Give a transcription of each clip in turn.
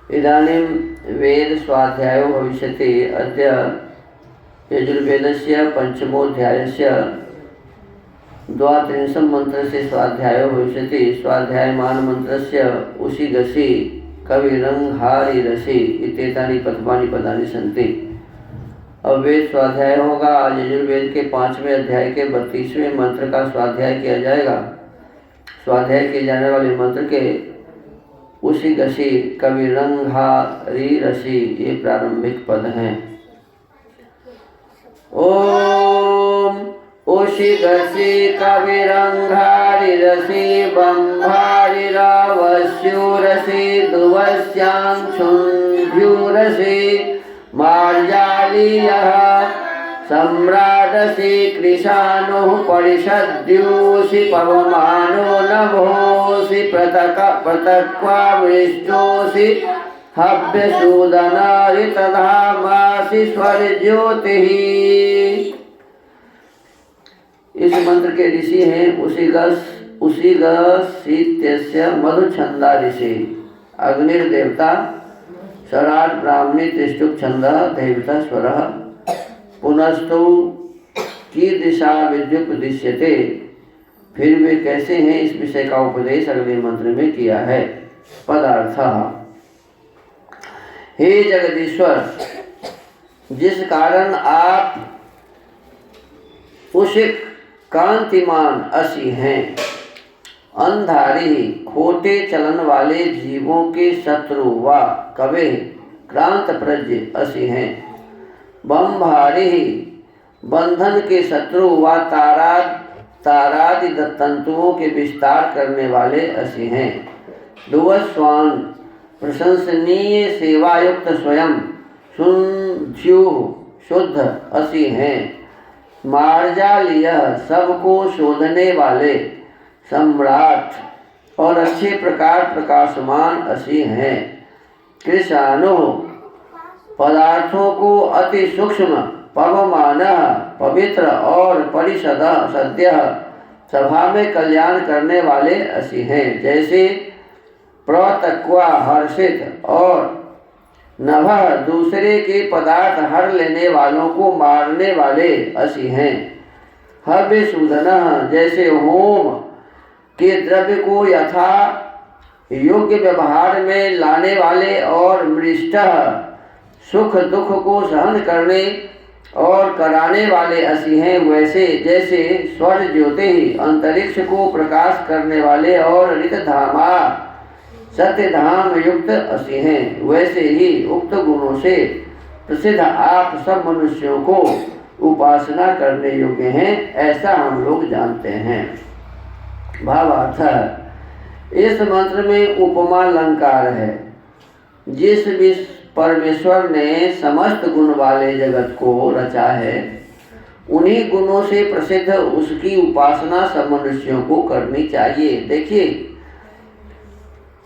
इदानीं वेद स्वाध्यायो भविष्यति। अद्य यजुर्वेदस्य पंचमोऽध्यायस्य 32 मन्त्रस्य स्वाध्यायो भविष्यति। स्वाध्यायमान मन्त्रस्य उषिगसि कविरंहारिरसि इत्येतानि प्रथमानि पदानि सन्ति। अब वेद स्वाध्याय होगा। आज यजुर्वेद के 5वें अध्याय के 32वें मंत्र का स्वाध्याय किया जाएगा। स्वाध्याय किए जाने वाले मंत्र के उषिगसि कविरंहारिरसि ये प्रारंभिक पद हैं। ओम उषिगसि कविरंहारिरसि बंभारिरावस्युरसि दुवस्यांशुंभ्युरसि मार्जालीयः सम्राटसि कृशानुः परिषद्योषि पवमानो नभोषि प्रतक्वामृष्टोषि हव्यसूदनारितधामासि स्वरज्योतिः। इस मंत्र के ऋषि हैं उषिगसीत्यस्य मधुछंदा ऋषि, अग्निर्देवता, सराट ब्राह्मणी तिष्ठुप छंदः देवता स्वरः, पुनस्तु की दिशा विद्युपदिश्यते। फिर वे कैसे हैं इस विषय का उपदेश अगले मंत्र में किया है। पदार्थः। हे जगदीश्वर, जिस कारण आप उषिक कांतिमान असी हैं, अंधारी खोटे चलन वाले जीवों के शत्रु व कवे क्रांत प्रज्ञ असी हैं, बंभारी बंधन के शत्रु व तारादि तंतुओं के विस्तार करने वाले असी हैं, दुवस्वान प्रशंसनीय सेवायुक्त स्वयं शुद्ध असी हैं, मार्जालीय सबको शोधने वाले सम्राट और अच्छे प्रकार प्रकाशमान असी हैं, कृशानो पदार्थों को अति सूक्ष्म पवमान पवित्र और परिषद सद्य सभा में कल्याण करने वाले असी हैं, जैसे प्रतक्वा हर्षित और नभः दूसरे के पदार्थ हर लेने वालों को मारने वाले असी हैं, हव्यसूदन जैसे होम के द्रव्य को यथा योग्य व्यवहार में लाने वाले, और मृष्ट सुख दुख को सहन करने और कराने वाले असी हैं, वैसे जैसे स्वर ज्योति अंतरिक्ष को प्रकाश करने वाले और ऋतधामा सत्यधाम युक्त असी हैं, वैसे ही उक्त गुणों से प्रसिद्ध आप सब मनुष्यों को उपासना करने योग्य हैं, ऐसा हम लोग जानते हैं। भावार्थ। इस मंत्र में उपमा अलंकार है। जिस परमेश्वर ने समस्त गुण वाले जगत को रचा है, उन्हीं गुणों से प्रसिद्ध उसकी उपासना सब मनुष्यों को करनी चाहिए। देखिए,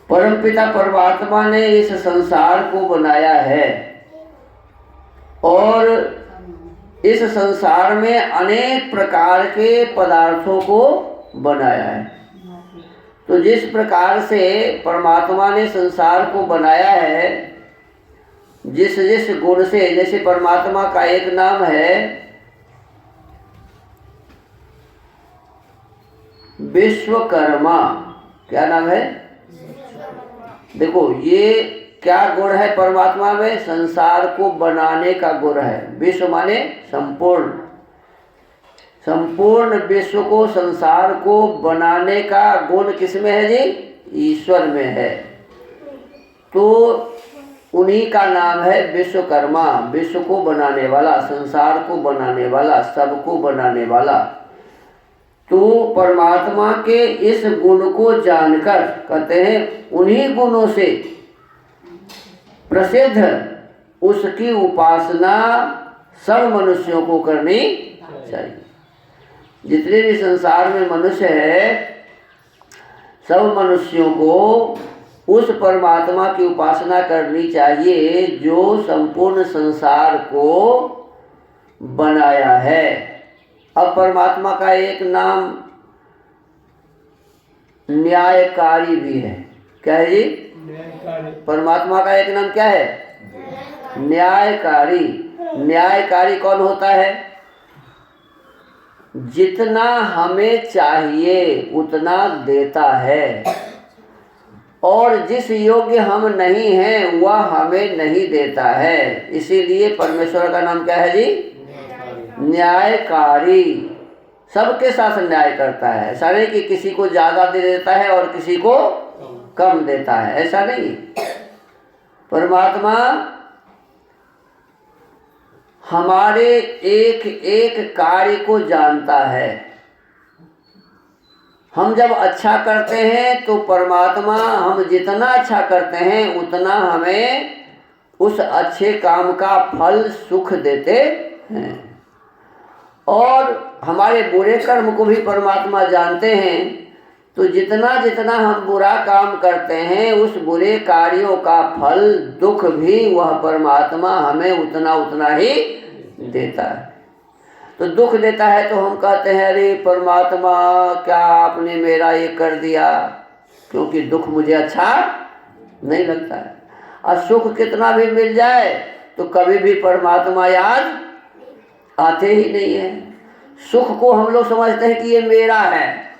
परमपिता परमात्मा ने इस संसार को बनाया है और इस संसार में अनेक प्रकार के पदार्थों को बनाया है। तो जिस प्रकार से परमात्मा ने संसार को बनाया है, जिस जिस गुण से, जैसे परमात्मा का एक नाम है विश्वकर्मा। क्या नाम है? देखो, ये क्या गुण है परमात्मा में? संसार को बनाने का गुण है। विश्व माने संपूर्ण, संपूर्ण विश्व को, संसार को बनाने का गुण किसमें है जी? ईश्वर में है। तो उन्हीं का नाम है विश्वकर्मा, विश्व को बनाने वाला, संसार को बनाने वाला, सबको बनाने वाला। तो परमात्मा के इस गुण को जानकर कहते हैं उन्हीं गुणों से प्रसिद्ध उसकी उपासना सब मनुष्यों को करनी चाहिए। जितने भी संसार में मनुष्य है, सब मनुष्यों को उस परमात्मा की उपासना करनी चाहिए जो संपूर्ण संसार को बनाया है। अब परमात्मा का एक नाम न्यायकारी भी है। क्या है जी? परमात्मा का एक नाम क्या है? न्यायकारी। न्यायकारी कौन होता है? जितना हमें चाहिए उतना देता है, और जिस योग्य हम नहीं हैं वह हमें नहीं देता है। इसीलिए परमेश्वर का नाम क्या है जी? न्यायकारी। सबके साथ न्याय करता है। ऐसा नहीं कि किसी को ज़्यादा दे देता है और किसी को कम देता है, ऐसा नहीं। परमात्मा हमारे एक एक कार्य को जानता है। हम जब अच्छा करते हैं तो परमात्मा हम जितना अच्छा करते हैं उतना हमें उस अच्छे काम का फल सुख देते हैं, और हमारे बुरे कर्म को भी परमात्मा जानते हैं। तो जितना जितना हम बुरा काम करते हैं उस बुरे कार्यों का फल दुख भी वह परमात्मा हमें उतना उतना ही देता है। तो दुख देता है तो हम कहते हैं अरे परमात्मा क्या आपने मेरा ये कर दिया, क्योंकि दुख मुझे अच्छा नहीं लगता है। और सुख कितना भी मिल जाए तो कभी भी परमात्मा याद आते ही नहीं है। सुख को हम लोग समझते हैं कि ये मेरा है।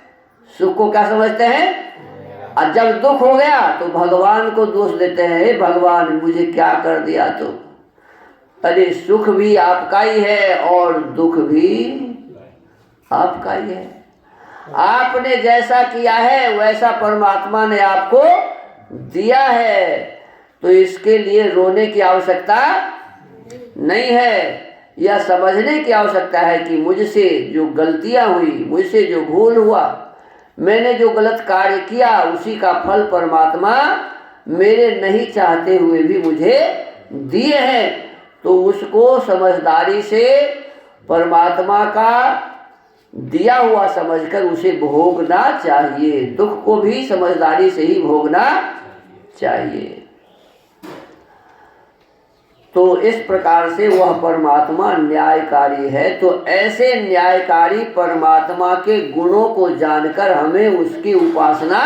सुख को क्या समझते हैं? और जब दुख हो गया तो भगवान को दोष देते हैं, हे भगवान मुझे क्या कर दिया तो। अरे सुख भी आपका ही है और दुख भी आपका ही है। आपने जैसा किया है वैसा परमात्मा ने आपको दिया है, तो इसके लिए रोने की आवश्यकता नहीं है। यह समझने की आवश्यकता है कि मुझसे जो गलतियां हुई, मुझसे जो भूल हुआ, मैंने जो गलत कार्य किया उसी का फल परमात्मा मेरे नहीं चाहते हुए भी मुझे दिए हैं। तो उसको समझदारी से परमात्मा का दिया हुआ समझकर उसे भोगना चाहिए। दुख को भी समझदारी से ही भोगना चाहिए। तो इस प्रकार से वह परमात्मा न्यायकारी है। तो ऐसे न्यायकारी परमात्मा के गुणों को जानकर हमें उसकी उपासना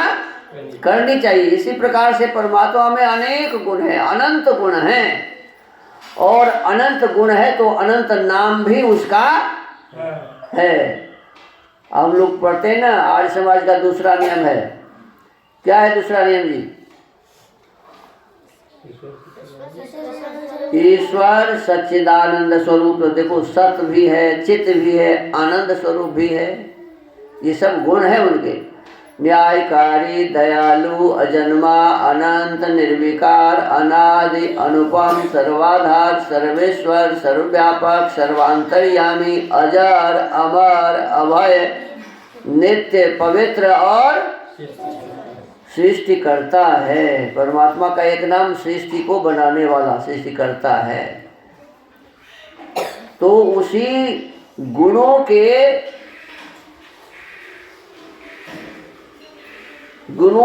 करनी चाहिए। इसी प्रकार से परमात्मा में अनेक गुण हैं, अनंत गुण हैं, और अनंत गुण है तो अनंत नाम भी उसका है। हम लोग पढ़ते हैं ना, आर्य समाज का दूसरा नियम है। क्या है दूसरा नियम जी? ईश्वर सच्चिदानंद स्वरूप। देखो सत भी है, चित्त भी है, आनंद स्वरूप भी है, ये सब गुण है उनके। न्यायकारी, दयालु, अजन्मा, अनंत, निर्विकार, अनादि, अनुपम, सर्वाधार, सर्वेश्वर, सर्वव्यापक, सर्वांतर्यामी, अजर, अमर, अभय, नित्य, पवित्र और सृष्टि करता है। परमात्मा का एक नाम सृष्टि को बनाने वाला, सृष्टि करता है। तो उसी गुणों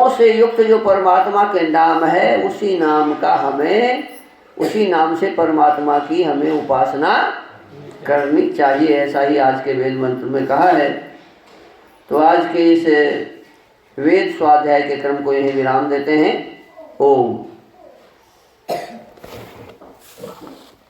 से युक्त जो परमात्मा के नाम है, उसी नाम का हमें, उसी नाम से परमात्मा की हमें उपासना करनी चाहिए। ऐसा ही आज के वेद मंत्र में कहा है। तो आज के इस वेद स्वाध्याय के क्रम को यहीं विराम देते हैं। ओम।